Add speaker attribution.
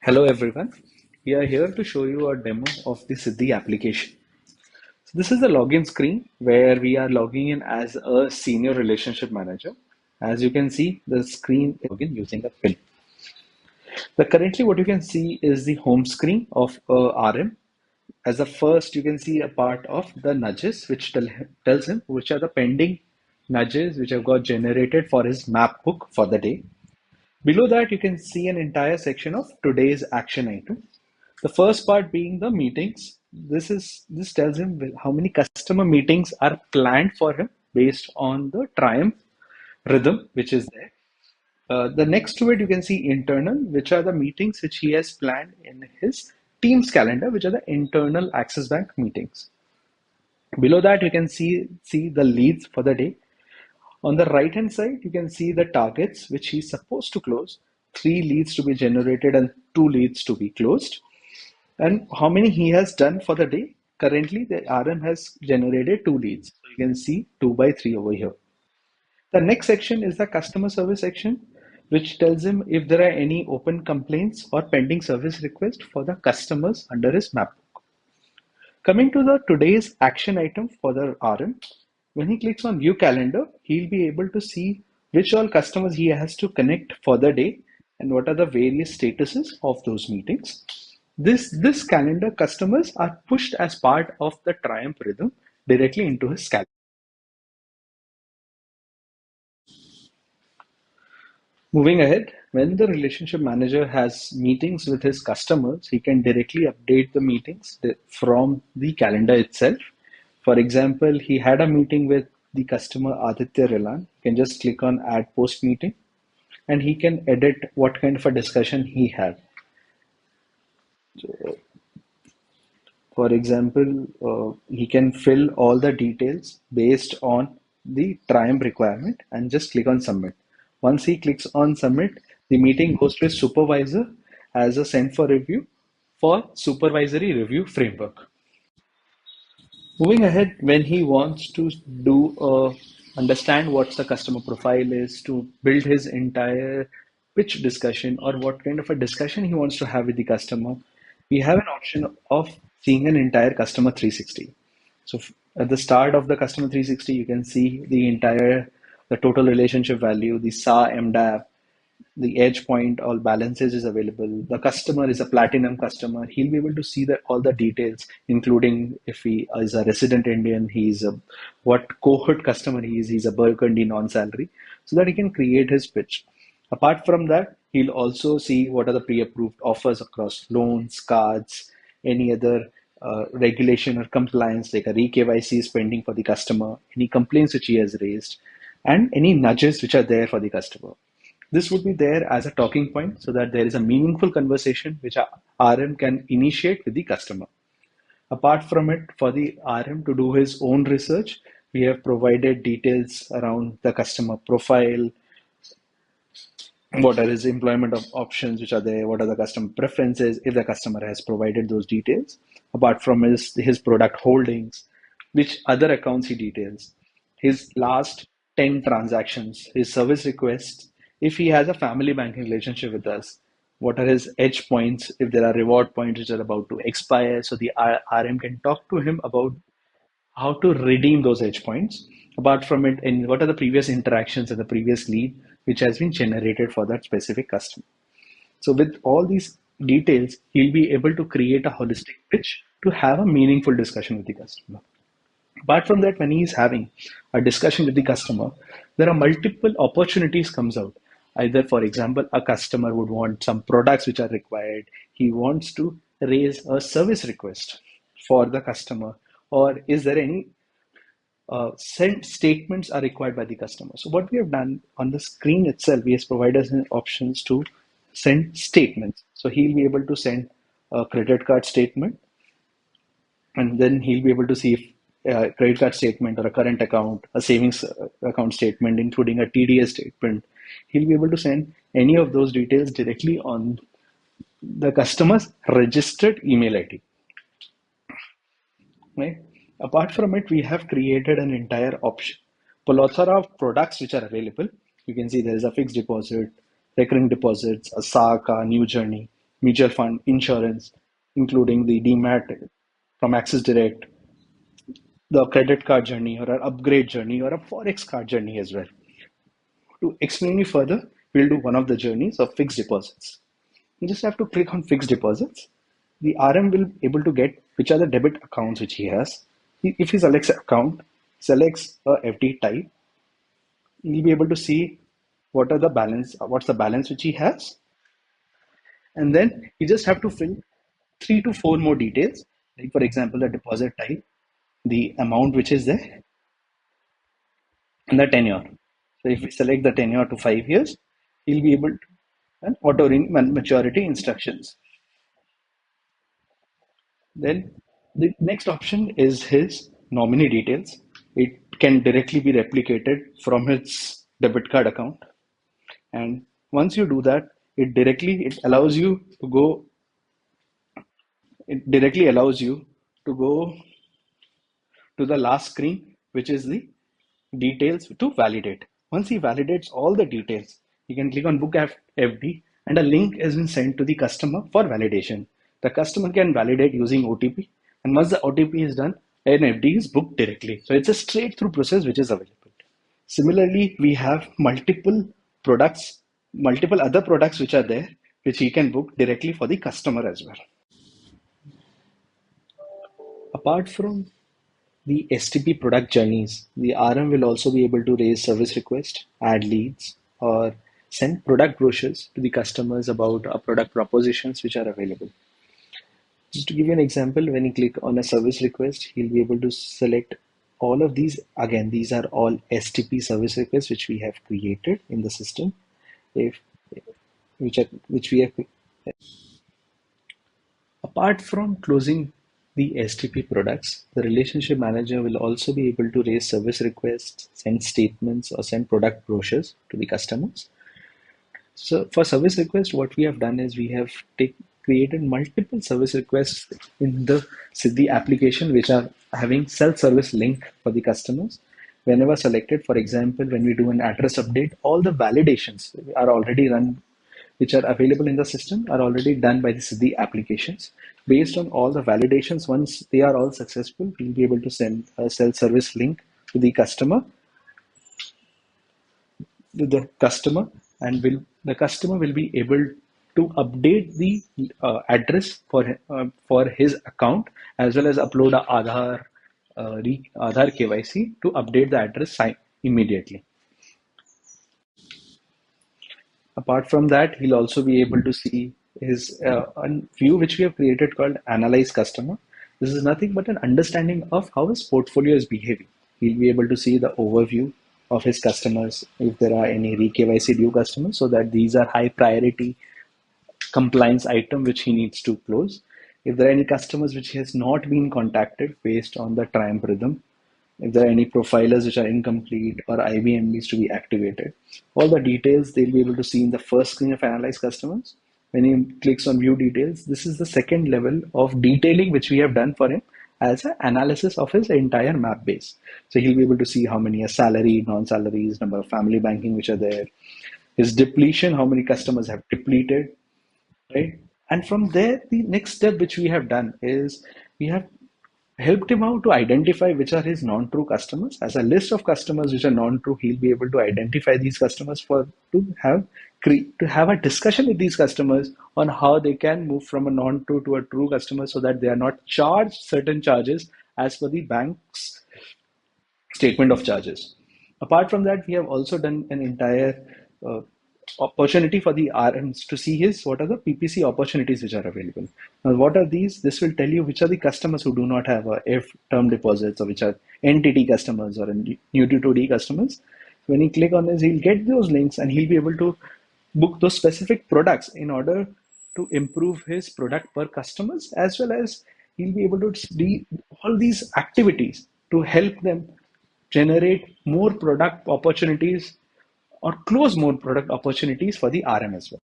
Speaker 1: Hello everyone. We are here to show you a demo of the Siddhi application. So this is the login screen where we are logging in as a senior relationship manager. As you can see, the screen is login using a pin. Currently what you can see is the home screen of RM. As the first, you can see a part of the nudges, which tells him which are the pending nudges which have got generated for his map book for the day. Below that, you can see an entire section of today's action item. The first part being the meetings. This tells him how many customer meetings are planned for him based on the Triumph rhythm, which is there. The next to it, you can see internal, which are the meetings which he has planned in his Teams calendar, which are the internal Axis Bank meetings. Below that, you can see the leads for the day. On the right hand side, you can see the targets which he's supposed to close. 3 leads to be generated and 2 leads to be closed. And how many he has done for the day. Currently, the RM has generated 2 leads. So you can see 2 by 3 over here. The next section is the customer service section, which tells him if there are any open complaints or pending service request for the customers under his map book. Coming to the today's action item for the RM, when he clicks on view calendar, he'll be able to see which all customers he has to connect for the day and what are the various statuses of those meetings. This calendar customers are pushed as part of the Triumph rhythm directly into his calendar. Moving ahead, when the relationship manager has meetings with his customers, he can directly update the meetings from the calendar itself. For example, he had a meeting with the customer Aditya Rilan. You can just click on add post meeting and he can edit what kind of a discussion he had. For example, he can fill all the details based on the Triumph requirement and just click on submit. Once he clicks on submit, the meeting goes to his supervisor as a send for review for supervisory review framework. Moving ahead, when he wants to do understand what the customer profile is, to build his entire pitch discussion or what kind of a discussion he wants to have with the customer, we have an option of seeing an entire customer 360. So at the start of the customer 360, you can see the total relationship value, the SA MDAP, the edge point, all balances is available. The customer is a platinum customer. He'll be able to see all the details, including if he is a resident Indian, what cohort customer he is. He's a Burgundy non-salary, so that he can create his pitch. Apart from that, he'll also see what are the pre-approved offers across loans, cards, any other regulation or compliance, like a re-KYC is pending for the customer, any complaints which he has raised, and any nudges which are there for the customer. This would be there as a talking point so that there is a meaningful conversation which a RM can initiate with the customer. Apart from it, for the RM to do his own research, we have provided details around the customer profile, what are his employment options which are there, what are the customer preferences if the customer has provided those details. Apart from his product holdings, which other accounts he details, his last 10 transactions, his service requests, if he has a family banking relationship with us, what are his edge points if there are reward points which are about to expire, so the RM can talk to him about how to redeem those edge points. Apart from it, and what are the previous interactions and the previous lead which has been generated for that specific customer. So with all these details, he'll be able to create a holistic pitch to have a meaningful discussion with the customer. Apart from that, when he is having a discussion with the customer, there are multiple opportunities comes out. Either, for example, a customer would want some products which are required. He wants to raise a service request for the customer, or is there any sent statements are required by the customer. So what we have done on the screen itself, we have provided us options to send statements. So he'll be able to send a credit card statement, and then he'll be able to see if a credit card statement or a current account, a savings account statement, including a TDS statement. He'll be able to send any of those details directly on the customer's registered email ID. Right? Apart from it, we have created an entire option, plethora of products which are available. You can see there is a fixed deposit, recurring deposits, a SACA, new journey. mutual fund, insurance, including the DMAT from Axis Direct, the credit card journey or an upgrade journey or a Forex card journey as well. To explain you further, we'll do one of the journeys of fixed deposits. You just have to click on fixed deposits. The RM will be able to get which are the debit accounts which he has. If he selects an account, selects a FD type, he'll be able to see what's the balance which he has, and then you just have to fill 3 to 4 more details, like for example, the deposit type, the amount which is there, and the tenure. So if we select the tenure to 5 years, he'll be able to and auto maturity instructions. Then the next option is his nominee details. It can directly be replicated from his debit card account. And once you do that, it allows you to go it directly allows you to go to the last screen, which is the details to validate. Once he validates all the details, you can click on Book FD and a link has been sent to the customer for validation. The customer can validate using OTP, and once the OTP is done, an FD is booked directly. So it's a straight through process which is available. Similarly, we have multiple other products which are there, which he can book directly for the customer as well. Apart from the STP product journeys, the RM will also be able to raise service requests, add leads, or send product brochures to the customers about product propositions which are available. Just to give you an example, when you click on a service request, he'll be able to select all of these. Again, these are all STP service requests which we have created in the system. If which we have Apart from closing the STP products, the relationship manager will also be able to raise service requests, send statements, or send product brochures to the customers. So for service request, what we have done is we have created multiple service requests in the Siddhi application, which are having self-service link for the customers. Whenever selected, for example, when we do an address update, all the validations are already run, which are available in the system, are already done by the Siddhi applications. Based on all the validations, once they are all successful, we'll be able to send a self-service link to the customer, and the customer will be able to update the address for his account, as well as upload a Aadhaar KYC to update the address immediately. Apart from that, he'll also be able to see his a view which we have created called Analyze Customer. This is nothing but an understanding of how his portfolio is behaving. He'll be able to see the overview of his customers, if there are any re-KYC due customers, so that these are high priority compliance item which he needs to close. If there are any customers which has not been contacted based on the Triumph rhythm, if there are any profilers which are incomplete or IBM needs to be activated, all the details they'll be able to see in the first screen of Analyze Customers. When he clicks on View Details, this is the second level of detailing which we have done for him as an analysis of his entire map base. So he'll be able to see how many are salary, non-salaries, number of family banking which are there, his depletion, how many customers have depleted, right? And from there, the next step which we have done is we have helped him out to identify which are his non-true customers. As a list of customers which are non-true, he'll be able to identify these customers for to have a discussion with these customers on how they can move from a non-true to a true customer, so that they are not charged certain charges as per the bank's statement of charges. Apart from that, we have also done an entire uh, opportunity for the RMs to see what are the PPC opportunities which are available. Now, what are these? This will tell you which are the customers who do not have a F term deposits, or which are NTT customers or new to 2D customers. When you click on this, he'll get those links and he'll be able to book those specific products in order to improve his product per customers, as well as he'll be able to see all these activities to help them generate more product opportunities or close more product opportunities for the RM as well.